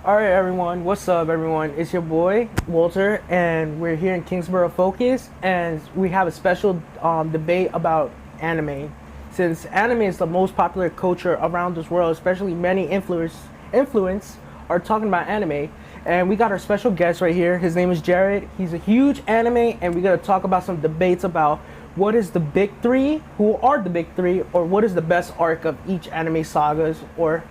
All right, everyone. What's up, everyone? It's your boy Walter, and we're here in Kingsborough Focus, and we have a special debate about anime. Since anime is the most popular culture around this world, especially many influence are talking about anime, and we got our special guest right here. His name is Jared. He's a huge anime, and we're gonna talk about some debates about what is the big three, who are the big three, or what is the best arc of each anime sagas or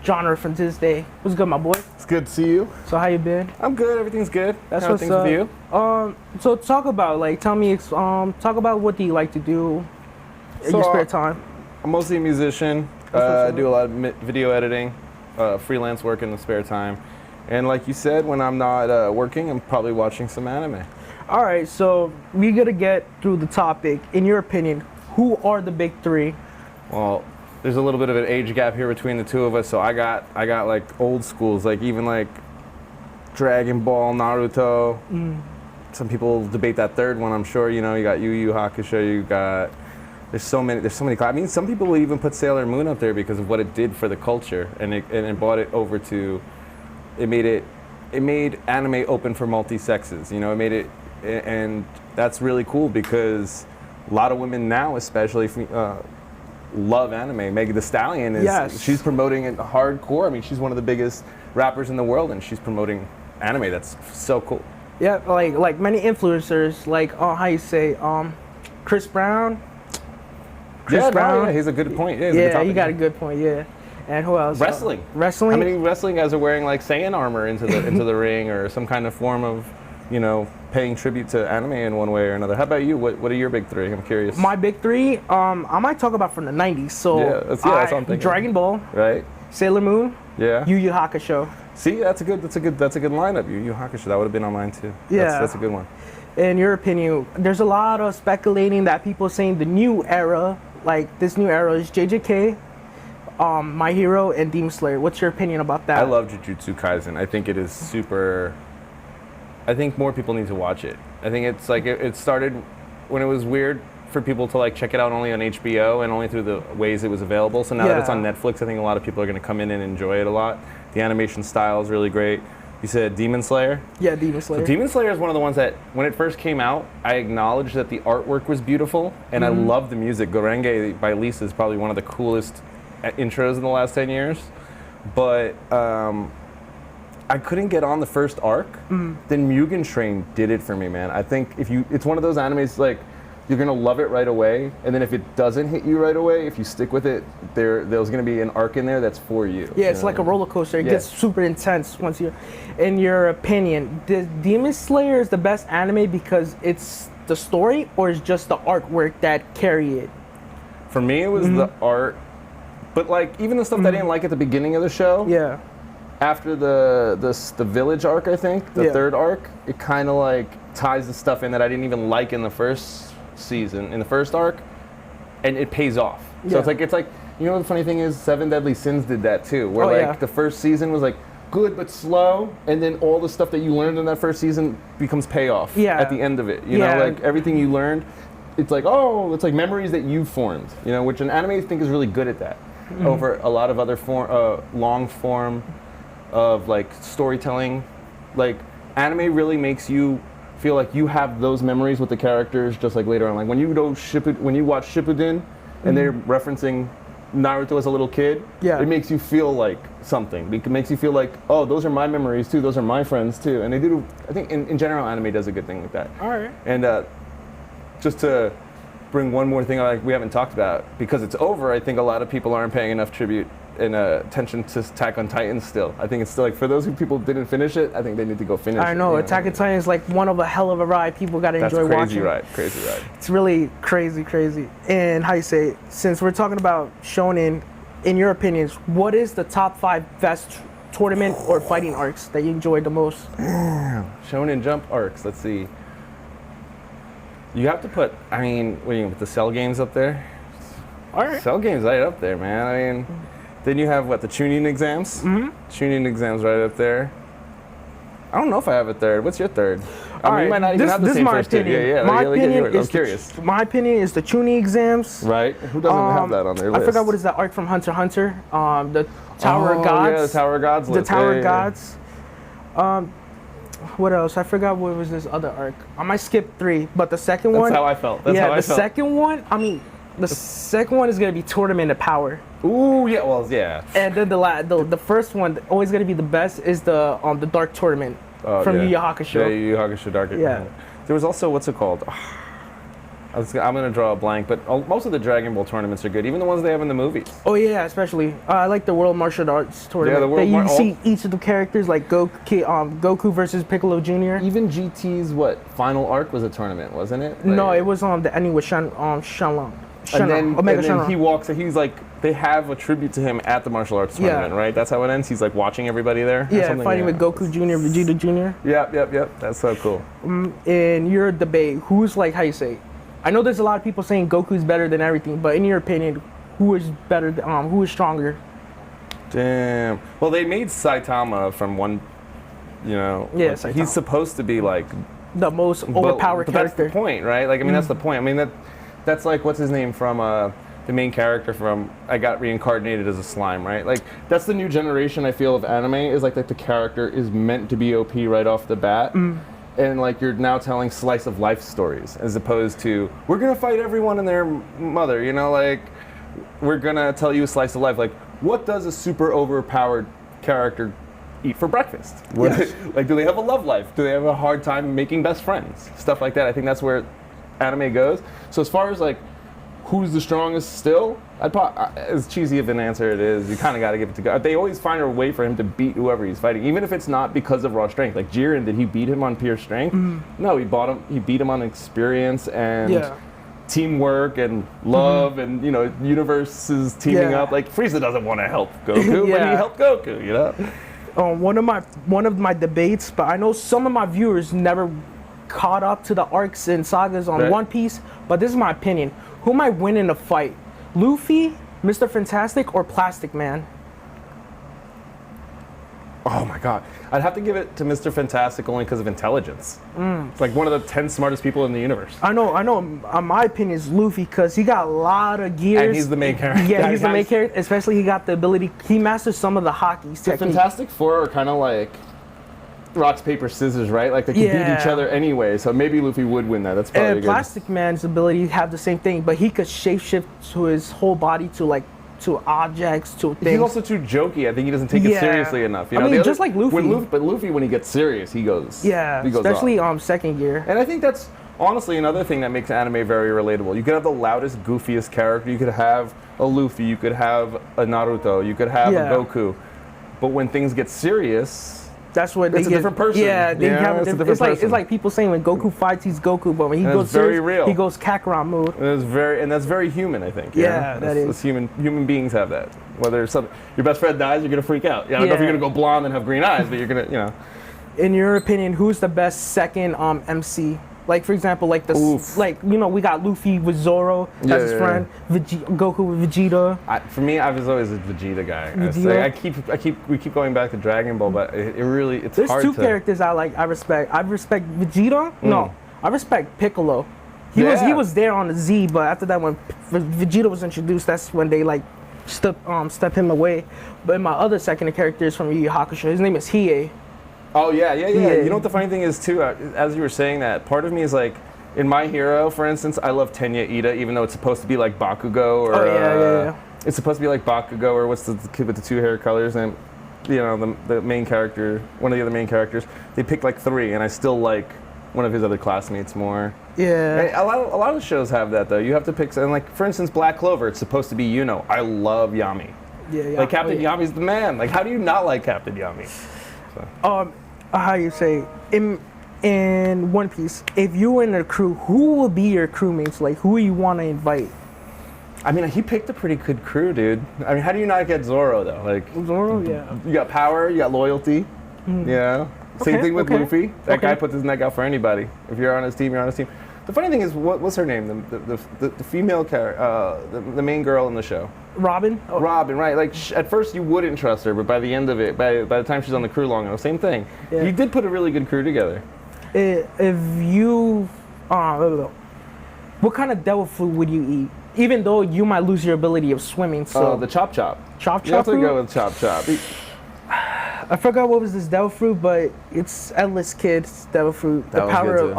genre from this day. What's good, my boy? It's good to see you. So how you been? I'm good. Everything's good. That's How are what's things up. with you? So talk about tell me talk about what do you like to do in your spare time? I'm mostly a musician. I do a lot of video editing, freelance work in the spare time. And like you said, when I'm not working, I'm probably watching some anime. All right, so we gotta get through the topic. In your opinion, who are the big three? Well, there's a little bit of an age gap here between the two of us, so I got like old schools, like even like Dragon Ball, Naruto. Some people debate that third one. I'm sure you got Yu Yu Hakusho. You got there's so many. I mean, some people will even put Sailor Moon up there because of what it did for the culture, and it brought it over to. It made anime open for multi-sexes. It made it, and that's really cool because a lot of women now, especially. Love anime. Megan Thee Stallion she's promoting it hardcore. I mean, she's one of the biggest rappers in the world, and she's promoting anime. That's so cool. Yeah, like many influencers, how you say, Chris Brown. Yeah, he's a good point. Yeah, he got a good point. Yeah, and who else? Wrestling. Wrestling. How many wrestling guys are wearing like Saiyan armor into the ring or some kind of form of, paying tribute to anime in one way or another? How about you? What are your big three? I'm curious. My big three, I might talk about from the 90s. So that's what I'm thinking. Dragon Ball, right? Sailor Moon, Yeah. Yu Yu Hakusho. See, that's a good lineup. Yu Yu Hakusho, that would have been on mine too. Yeah. That's a good one. In your opinion, there's a lot of speculating that people saying the new era, this new era is JJK, My Hero, and Demon Slayer. What's your opinion about that? I love Jujutsu Kaisen. I think it is super. I think more people need to watch it. I think it's it started when it was weird for people to check it out only on HBO and only through the ways it was available. So now that it's on Netflix, I think a lot of people are going to come in and enjoy it a lot. The animation style is really great. You said Demon Slayer? Yeah, Demon Slayer. So Demon Slayer is one of the ones that, when it first came out, I acknowledged that the artwork was beautiful, and I love the music. Gorenge by Lisa is probably one of the coolest intros in the last 10 years. But I couldn't get on the first arc. Then Mugen Train did it for me, man. I think it's one of those animes you're gonna love it right away, and then if it doesn't hit you right away, if you stick with it, there's gonna be an arc in there that's for you. Yeah, it's like a roller coaster. It gets super intense once you. In your opinion, Demon Slayer is the best anime because it's the story, or is just the artwork that carry it? For me, it was the art, but even the stuff that I didn't like at the beginning of the show. Yeah. After the village arc, I think the third arc, it kind of ties the stuff in that I didn't even like in the first season, in the first arc, and it pays off. So it's like the funny thing is, Seven Deadly Sins did that too, where the first season was good but slow, and then all the stuff that you learned in that first season becomes payoff at the end of it. You know, everything you learned, it's it's memories that you formed. Which an anime I think is really good at that over a lot of other long form of storytelling. Anime really makes you feel like you have those memories with the characters just later on. When you watch Shippuden and they're referencing Naruto as a little kid, it makes you feel like something. It makes you feel like, oh, those are my memories too, those are my friends too. And they do, I think in general, anime does a good thing like that. All right. And just to bring one more thing we haven't talked about, because it's over, I think a lot of people aren't paying enough tribute and attention to Attack on Titan still. I think it's still for those people who didn't finish it, I think they need to go finish it. I know, Attack on Titan is one of a hell of a ride. People gotta enjoy watching. Crazy ride. It's really crazy. And how you say, since we're talking about shonen, in your opinions, what is the top 5 best tournament or fighting arcs that you enjoyed the most? Shonen Jump arcs, let's see. You have to put, with the Cell games up there? All right. Cell games right up there, man. Then you have the Chunin exams? Chunin exams right up there. I don't know if I have a third. What's your third? I mean, you might not even have the this same is my first two. opinion. Yeah, My get opinion yours. I'm is curious. My opinion is the tuning exams. Right? Who doesn't have that on their list? I forgot what is that arc from Hunter x Hunter. The Tower of Gods. Yeah, the Tower of Gods list. The Tower of Gods. What else? I forgot what was this other arc. I might skip 3, but the second one. That's how I felt. That's how I felt. Second one. I mean, the second one is gonna be Tournament of Power. Ooh, yeah. Well, yeah. And then the first one, always gonna be the best, is the Dark Tournament from Yu Yu Hakusho. Yeah, Yu Yu Hakusho Dark. Yeah. There was also, what's it called? I'm gonna draw a blank, but most of the Dragon Ball tournaments are good, even the ones they have in the movies. Oh yeah, especially I like the World Martial Arts tournament. Yeah, the World You see each of the characters like Goku versus Piccolo Jr. Even GT's final arc was a tournament, wasn't it? No, it was the ending with Shenlong. And then Shenlong. he walks, and he's like, they have a tribute to him at the martial arts tournament, right? That's how it ends. He's like watching everybody there. Yeah, fighting with Goku Jr., Vegeta Jr. Yep. That's so cool. In your debate, who's like, how you say? I know there's a lot of people saying Goku's better than everything, but in your opinion, who is better? Who is stronger? Damn. Well, they made Saitama from one, Yeah, Saitama. He's supposed to be like the most overpowered but character. That's the point, right? Like, I mean, that's the point. I mean, that's like, what's his name from the main character from I Got Reincarnated as a Slime, right? Like, that's the new generation, I feel, of anime, is like that the character is meant to be OP right off the bat. And like, you're now telling slice of life stories as opposed to, we're gonna fight everyone and their mother, like, we're gonna tell you a slice of life. Like, what does a super overpowered character eat for breakfast? Yes. Like, do they have a love life? Do they have a hard time making best friends? Stuff like that. I think that's where anime goes. So as far as like, who's the strongest still? As cheesy of an answer it is, you kind of got to give it to God. They always find a way for him to beat whoever he's fighting, even if it's not because of raw strength. Like Jiren, did he beat him on pure strength? No, he beat him on experience and teamwork and love and universes teaming up. Like Frieza doesn't want to help Goku, but he helped Goku. One of my debates, but I know some of my viewers never caught up to the arcs and sagas on One Piece. But this is my opinion. Who might win in a fight? Luffy, Mr. Fantastic, or Plastic Man? Oh my God. I'd have to give it to Mr. Fantastic only because of intelligence. It's like one of the 10 smartest people in the universe. I know. My opinion is Luffy because he got a lot of gears. And he's the main character. Yeah, he's the main character. Especially he got the ability. He masters some of the hockey's The technique. Fantastic Four are kind of like rocks, paper, scissors, right? Like they can beat each other anyway. So maybe Luffy would win that. That's probably and good. Plastic Man's ability have the same thing, but he could shapeshift to his whole body to objects, to things. He's also too jokey. I think he doesn't take it seriously enough. I mean, just like Luffy. But Luffy, when he gets serious, he goes. Yeah, he goes especially off. second gear. And I think that's honestly another thing that makes anime very relatable. You could have the loudest, goofiest character. You could have a Luffy. You could have a Naruto. You could have a Goku. But when things get serious, that's what it's a different person. Yeah, it's person. like people saying when Goku fights, he's Goku, but when he goes serious, real. he goes Kakarot mode. And that's very human, I think. That is. Human beings have that. Whether your best friend dies, you're gonna freak out. I don't know if you're gonna go blonde and have green eyes, but you're gonna, In your opinion, who's the best second MC? Like for example, we got Luffy with Zoro as his friend, Goku with Vegeta. For me, I was always a Vegeta guy. We keep going back to Dragon Ball, but it's There's hard. There's two characters I respect. I respect Vegeta. No, I respect Piccolo. He was there on the Z, but after that, when Vegeta was introduced, that's when they step him away. But my other second character is from Yu Yu Hakusho. His name is Hiei. Oh yeah. You know what the funny thing is too? As you were saying that, part of me is like, in My Hero, for instance, I love Tenya Ida, even though it's supposed to be like Bakugo or it's supposed to be like Bakugo or what's the kid with the two hair colors and the main character, one of the other main characters. They picked like 3, and I still like one of his other classmates more. Yeah. And a lot of shows have that though. You have to pick, and like for instance, Black Clover. It's supposed to be I love Yami. Yeah. Like Captain Yami's the man. Like how do you not like Captain Yami? So. How you say in One Piece, if you were in a crew, who will be your crewmates? Like who you want to invite? I mean, he picked a pretty good crew, dude. I mean, how do you not get Zoro though? Like Zoro, yeah. You got power, you got loyalty. Yeah. Same thing with Luffy. That guy puts his neck out for anybody. If you're on his team, you're on his team. The funny thing is, what's her name? The female character, the main girl in the show. Robin? Oh. Robin, right. Like, at first you wouldn't trust her, but by the end of it, by the time she's on the crew long enough, same thing. Yeah. You did put a really good crew together. If you, what kind of devil fruit would you eat? Even though you might lose your ability of swimming. So The chop chop. Chop You have to fruit? go with chop chop. I forgot what was this devil fruit, but it's Endless Kid's devil fruit. That The was power good,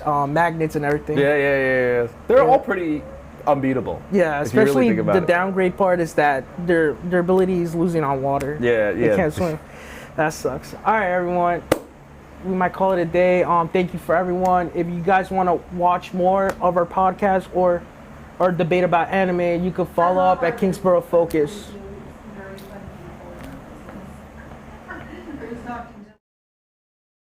of magnets and everything. Yeah. They're all pretty unbeatable. Yeah, if you really especially think about the it. downgrade part is that their ability is losing on water. Yeah. They can't swim. That sucks. All right, everyone. We might call it a day. Thank you for everyone. If you guys want to watch more of our podcast or debate about anime, you can follow up at Kingsborough Focus.